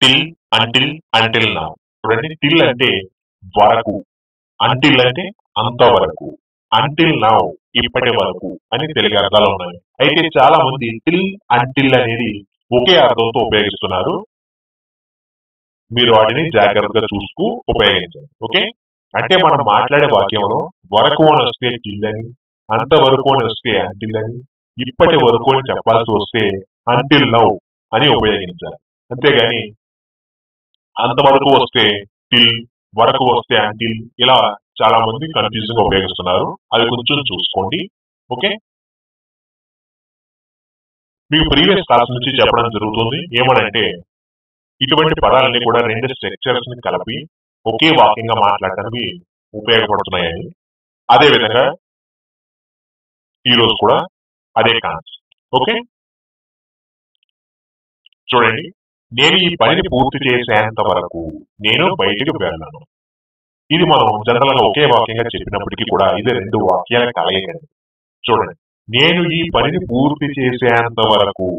Till, until, until now. చూడండి, till అంటే వరకు, అంటిల్ అంటే అంతవరకు, అంటిల్ నౌ ఇప్పటి వరకు అని తెలుగు అర్థాలు ఉన్నాయి. అయితే చాలా మంది టిల్, అంటిల్ అనేది ఒకే అర్థంతో ఉపయోగిస్తున్నారు. మీరు వాటిని జాగ్రత్తగా చూసుకు ఉపయోగించండి. ఓకే, అంటే మనం మాట్లాడే వాక్యంలో వరకు అని వస్తే టిల్ అని, అంతవరకు అని వస్తే అంటిల్ అని, ఇప్పటి వరకు అని చెప్పాల్సి వస్తే అంటిల్ నౌ అని ఉపయోగించాలి. అంతేగాని అంతవరకు వస్తే టిల్, వరకు వస్తే అంటిల్, ఇలా చాలా మంది కన్ఫ్యూజింగ్ గా ఉపయోగిస్తున్నారు. అది కొంచెం చూసుకోండి. ఓకే, మీకు ప్రీవియస్ క్లాస్ నుంచి చెప్పడం జరుగుతుంది ఏమనంటే ఇటువంటి పదాలన్నీ కూడా రెండు స్ట్రక్చర్స్ ని కలిపి ఒకే వాక్యంగా మాట్లాడటానికి ఉపయోగపడుతున్నాయని. అదే విధంగా ఈ రోజు కూడా అదే కాన్సెప్ట్. ఓకే, చూడండి, నేను ఈ పనిని పూర్తి చేసేంత వరకు నేను బయటికి వెళ్ళను. ఇది మనం జనరల్ గా ఒకే వాక్యంగా చెప్పినప్పటికీ కూడా ఇది రెండు వాక్యాల కలయికండి. చూడండి, నేను ఈ పనిని పూర్తి చేసేంత వరకు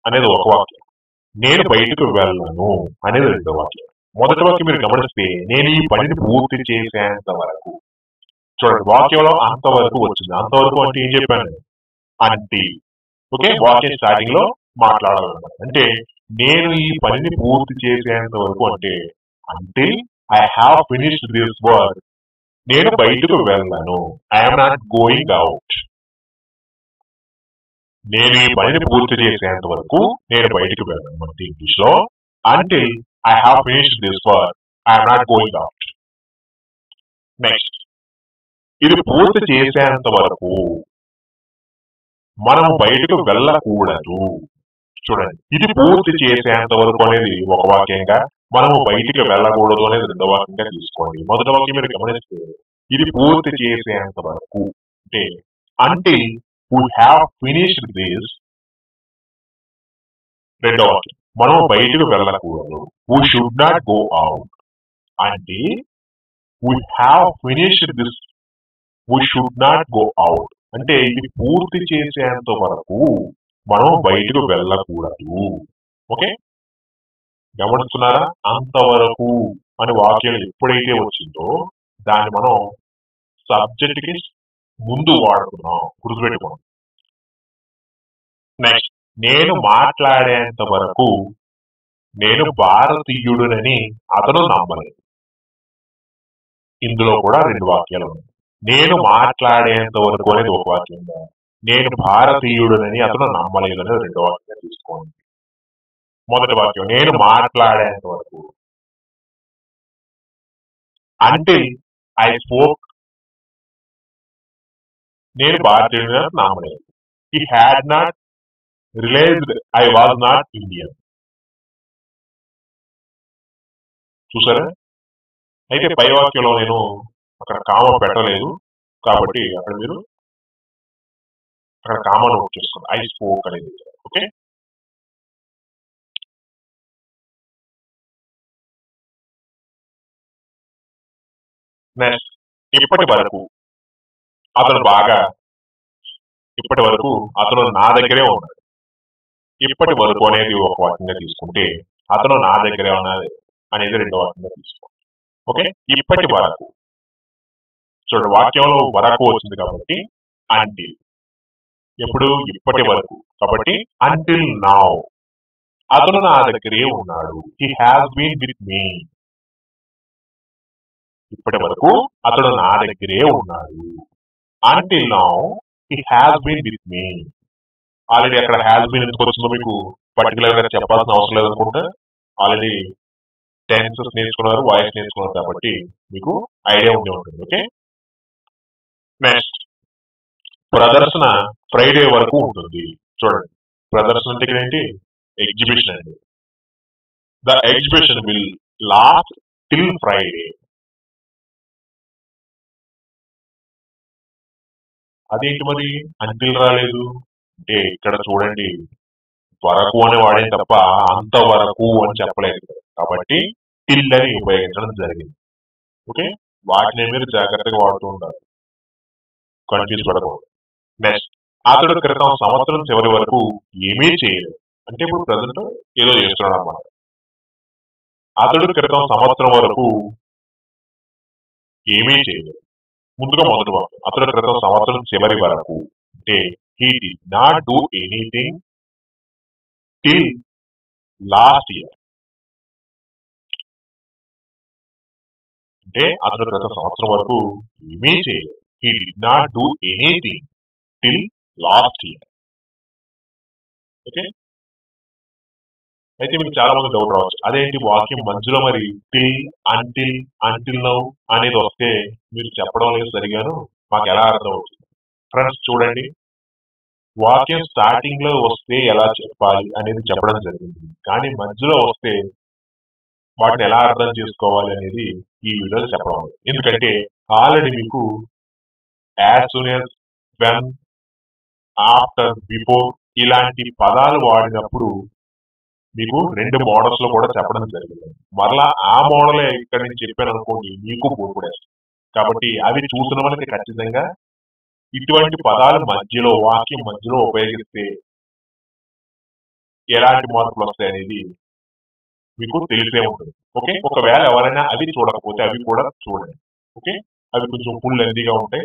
అనేది ఒక వాక్యం, నేను బయటకు వెళ్ళను అనేది రెండో వాక్యం. మొదటి వాక్యం మీరు గమనిస్తే నేను ఈ పనిని పూర్తి చేసేంత వరకు. చూడండి, వాక్యంలో అంతవరకు వచ్చింది. అంతవరకు అంటే ఏం చెప్పాను? అంటే ఓకే, వాక్యం స్టార్టింగ్ లో మాట్లాడాలన్నమాట. అంటే నేను ఈ పనిని పూర్తి చేసేంత వరకు అంటే until I have finished this work, నేను బయటకు వెళ్ళను. I'm not going out. నేను ఈ పనిని పూర్తి చేసేంత వరకు నేను బయటకు వెళ్ళను అంటే ఇంగ్లీష్ లో until I have finished this work I'm not going out. Next, ఇది పూర్తి చేసేంత వరకు మనం బయటకు వెళ్ళకూడదు. చూడండి, ఇది పూర్తి చేసేంత వరకు అనేది ఒక వాక్యంగా, మనము బయటికి వెళ్ళకూడదు అనేది రెండో వాక్యంగా తీసుకోండి. మొదటి వాక్యం మీరు గమనిస్తే ఇది పూర్తి చేసేంత వరకు అంటే until we have finished this. రెండో వాక్యం మనం బయటకు వెళ్ళకూడదు, we should not go out. అంటే we have finished this, we should not go out. అంటే ఇది పూర్తి చేసేంత వరకు మనం బయటకు వెళ్ళకూడదు. ఓకే, గమనిస్తున్నారా? అంతవరకు అని వాక్యం ఎప్పుడైతే వచ్చిందో దాన్ని మనం సబ్జెక్ట్ కి ముందు వాడుతున్నాం, గుర్తుపెట్టుకోండి. నెక్స్ట్, నేను మాట్లాడేంత వరకు నేను భారతీయుడునని అతను నమ్మలేదు. ఇందులో కూడా రెండు వాక్యాలు ఉన్నాయి. నేను మాట్లాడేంత వరకు అనేది ఒక వాక్యంగా, నేను భారతీయుడునని అతను నమ్మలేదు అనేది రెండో వాక్యంగా తీసుకోండి. మొదటి వాక్యం నేను మాట్లాడేంత వరకు, అంటిల్ ఐ స్పోక్, నేను భారతీయుడిని నమ్మలేదు. He had not realized I was not Indian. చూసారా? అయితే పై వాక్యంలో నేను అక్కడ కామ పెట్టలేదు కాబట్టి అక్కడ మీరు అక్కడ కామ నోట్ చేసుకోండి. ఐ స్పోక్ అనేది. ఓకే, నెక్స్ట్, ఇప్పటి వరకు అతను ఇప్పటి వరకు అతను నా దగ్గరే ఉన్నాడు. ఇప్పటి వరకు అనేది ఒక వాక్యంగా తీసుకుంటే అతను నా దగ్గరే ఉన్నది అనేది రెండో వాక్యంగా తీసుకోండి. ఓకే, ఇప్పటి వరకు. చూడండి, వాక్యంలో వరకు వచ్చింది కాబట్టి అంటిల్, ఎప్పుడు ఇప్పటి వరకు కాబట్టి అంటిల్ నౌ అతను నా దగ్గరే ఉన్నాడు. He has been with me. ఇప్పటి వరకు అతడు నా దగ్గరే ఉన్నాడు. Until now he has been with me. Already అక్కడ హ్యాస్ బీన్ ఎందుకు వచ్చిందో మీకు పర్టికులర్ గా చెప్పాల్సిన అవసరం లేదనుకుంటే ఆల్రెడీ టెన్సెస్ నేర్చుకున్నారు, వాయిస్ నేర్చుకున్నారు కాబట్టి మీకు ఐడియా ఉండి ఉంటుంది. ఓకే, నెక్స్ట్, ప్రదర్శన ఫ్రైడే వరకు ఉంటుంది. చూడండి, ప్రదర్శన అంటే ఏంటి? ఎగ్జిబిషన్ అండి. The exhibition will last till Friday. అదేంటి మరి అంటిల్ రాలేదు అంటే ఇక్కడ చూడండి, వరకు అని వాడే తప్ప అంతవరకు అని చెప్పలేదు కాబట్టి టిల్ అని ఉపయోగించడం జరిగింది. ఓకే, వాటిని మీరు జాగ్రత్తగా వాడుతూ ఉండాలి, కన్ఫ్యూజ్ పడకూడదు. నెక్స్ట్, అతడు క్రితం సంవత్సరం చివరి వరకు ఏమీ చేయలేదు అంటే ఇప్పుడు ప్రజెంట్ ఏదో చేస్తున్నాడు అన్నమాట. అతడు క్రితం సంవత్సరం వరకు ఏమీ చేయలేదు. ముందుగా మొదటి వాక్యం, అతడు క్రితం సంవత్సరం చివరి వరకు అంటే he did not do anything till last year. అంటే అతడు క్రితం సంవత్సరం వరకు ఏమీ చేయలేదు. he did not do anything till last year. Okay, అయితే మీకు చాలా మంది డౌట్ రావచ్చు, అదేంటి వాక్యం మధ్యలో మరి టిల్ అంటిల్ నౌ అనేది వస్తే మీరు చెప్పడం లేదు సరిగాను, మాకు ఎలా అర్థం అవుతుంది? ఫ్రెండ్స్ చూడండి, వాక్యం స్టార్టింగ్ లో వస్తే ఎలా చెప్పాలి అనేది చెప్పడం జరిగింది, కానీ మధ్యలో వస్తే వాటిని ఎలా అర్థం చేసుకోవాలి అనేది ఈ వీడియోలో చెప్పడం. ఎందుకంటే ఆల్రెడీ మీకు as soon as, when, after, before ఇలాంటి పదాలు వాడినప్పుడు మీకు 2 మోడల్స్ లో కూడా చెప్పడం జరిగింది. మరలా ఆ మోడలే ఇక్కడ నేను చెప్పాను అనుకోండి, మీకు బోర్పడేస్తుంది. కాబట్టి అవి చూసిన వాళ్ళకి ఖచ్చితంగా ఇటువంటి పదాలు మధ్యలో, వాక్యం మధ్యలో ఉపయోగిస్తే ఎలాంటి మార్పులు వస్తాయి అనేది మీకు తెలిసే ఉంటుంది. ఓకే, ఒకవేళ ఎవరైనా అవి చూడకపోతే అవి కూడా చూడండి. ఓకే, అవి కొంచెం ఫుల్ లెంతీగా ఉంటాయి.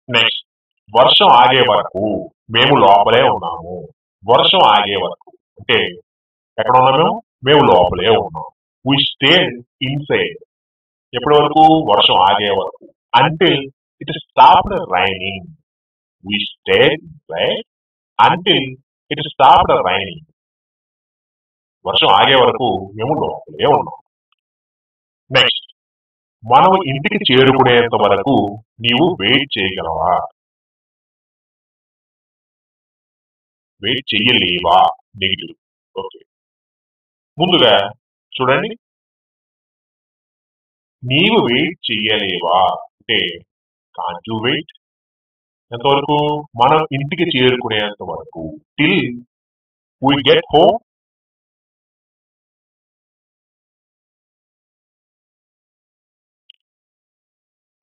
నెక్స్ట్, వర్షం ఆగే వరకు మేము లోపలే ఉన్నాము. వర్షం ఆగే వరకు అంటే ఎక్కడ ఉన్నాము? మేము లోపలే ఉన్నాం. We stayed inside. ఎప్పటి వరకు? వర్షం ఆగే వరకు. Until it stopped raining. We stayed inside until it stopped raining. వర్షం ఆగే వరకు మేము లోపలే ఉన్నాం. నెక్స్ట్, మనం ఇంటికి చేరుకునేంత వరకు నీవు వెయిట్ చేయగలవా? వెయిట్ చెయ్యలేవా? నెగిటివ్. ఓకే, ముందుగా చూడండి, నీవు వెయిట్ చెయ్యలేవా అంటే కాంట్ యు వెయిట్. ఎంతవరకు? మనం ఇంటికి చేరుకునేంత వరకు, టిల్ వి గెట్ హోమ్.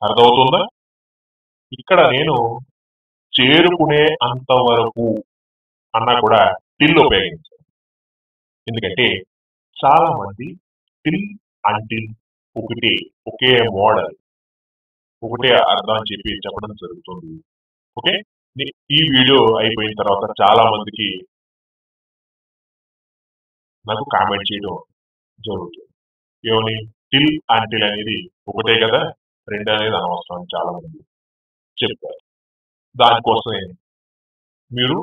అర్థమవుతుందా? ఇక్కడ నేను చేరుకునే అంతవరకు అన్నా కూడా టిల్ ఉపయోగించాను. ఎందుకంటే చాలా మంది టిల్ అంటిల్ ఒకే మోడల్, ఒకటే అర్థం అని చెప్పి చెప్పడం జరుగుతుంది. ఓకే, ఈ వీడియో అయిపోయిన తర్వాత చాలా మందికి నాకు కామెంట్ చేయడం జరుగుతుంది. ఏమని? టిల్ అంటిల్ అనేది ఒకటే కదా, 2 అనేది అనవసరం అని చాలా మంది చెప్తారు. దానికోసమే మీరు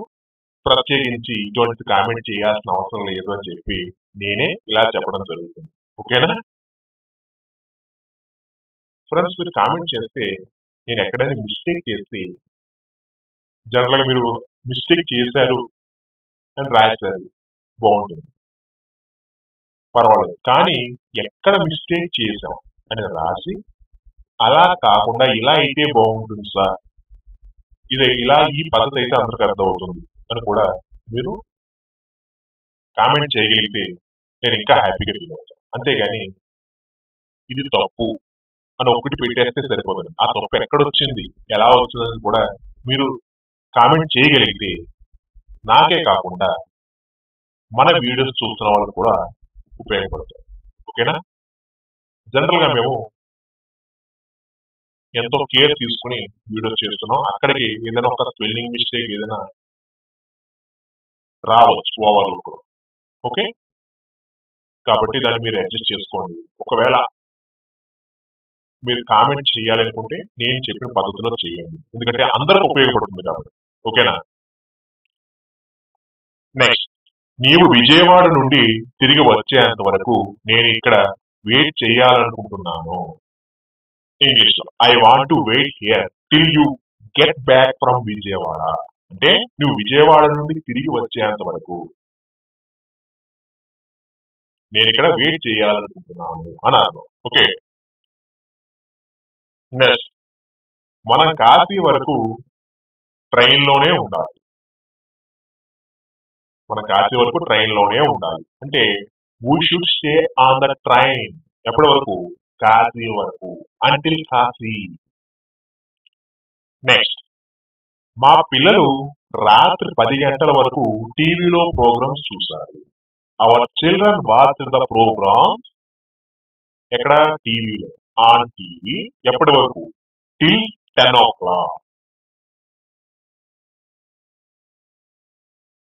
ప్రత్యేకించి ఇటువంటి కామెంట్ చేయాల్సిన అవసరం లేదు అని చెప్పి నేనే ఇలా చెప్పడం జరుగుతుంది. ఓకేనా ఫ్రెండ్స్? మీరు కామెంట్ చేస్తే నేను ఎక్కడైనా మిస్టేక్ చేస్తే, జనరల్ గా మీరు మిస్టేక్ చేశారు అని రాశారు, బాగుంటుంది, పర్వాలేదు. కానీ ఎక్కడ మిస్టేక్ చేశాం అని రాసి, అలా కాకుండా ఇలా అయితే బాగుంటుంది సార్, ఇది ఇలా ఈ పద్ధతి అయితే అందరికి అర్థం అవుతుంది అని కూడా మీరు కామెంట్ చేయగలిగితే నేను ఇంకా హ్యాపీగా ఫీల్ అవుతాను. అంతేగాని ఇది తప్పు అని ఒకటి పెట్టేస్తే సరిపోతుంది. ఆ తప్పు ఎక్కడొచ్చింది, ఎలా వచ్చిందని కూడా మీరు కామెంట్ చేయగలిగితే నాకే కాకుండా మన వీడియోస్ చూస్తున్న వాళ్ళకి కూడా ఉపయోగపడతాయి. ఓకేనా? జనరల్ గా మేము ఎంతో కేర్ తీసుకుని వీడియోస్ చేస్తున్నాం. అక్కడికి ఏదైనా ఒక స్పెల్లింగ్ మిస్టేక్ ఏదైనా రావచ్చు, ఓవర్లుక్. ఓకే, కాబట్టి దాన్ని మీరు అడ్జస్ట్ చేసుకోండి. ఒకవేళ మీరు కామెంట్ చేయాలనుకుంటే నేను చెప్పిన పద్ధతిలో చేయండి, ఎందుకంటే అందరికి ఉపయోగపడుతుంది కాబట్టి. ఓకేనా? నెక్స్ట్, నీవు విజయవాడ నుండి తిరిగి వచ్చేంత వరకు నేను ఇక్కడ వెయిట్ చేయాలనుకుంటున్నాను. ఇంగ్లీష్ లో I want to wait here till you get back from Vijayawada. అంటే నువ్వు విజయవాడ నుండి తిరిగి వచ్చేంత వరకు నేను ఇక్కడ వెయిట్ చేయాలనుకుంటున్నాను అని అర్థం. ఓకే, నెక్స్ట్, మనం కాశీ వరకు ట్రైన్ లోనే ఉండాలి. మన కాశీ వరకు ట్రైన్ లోనే ఉండాలి అంటే we should stay on the train. ఎప్పటి వరకు? కాశీ వరకు, అంటిల్ కాశీ. నెక్స్ట్, మా పిల్లలు రాత్రి 10 గంటల వరకు టీవీలో ప్రోగ్రామ్స్ చూశారు. Our children watch the programmes ఎక్కడ టీవీలో ఆన్ టీవీ ఎప్పటి వరకు టిల్ 10 o'clock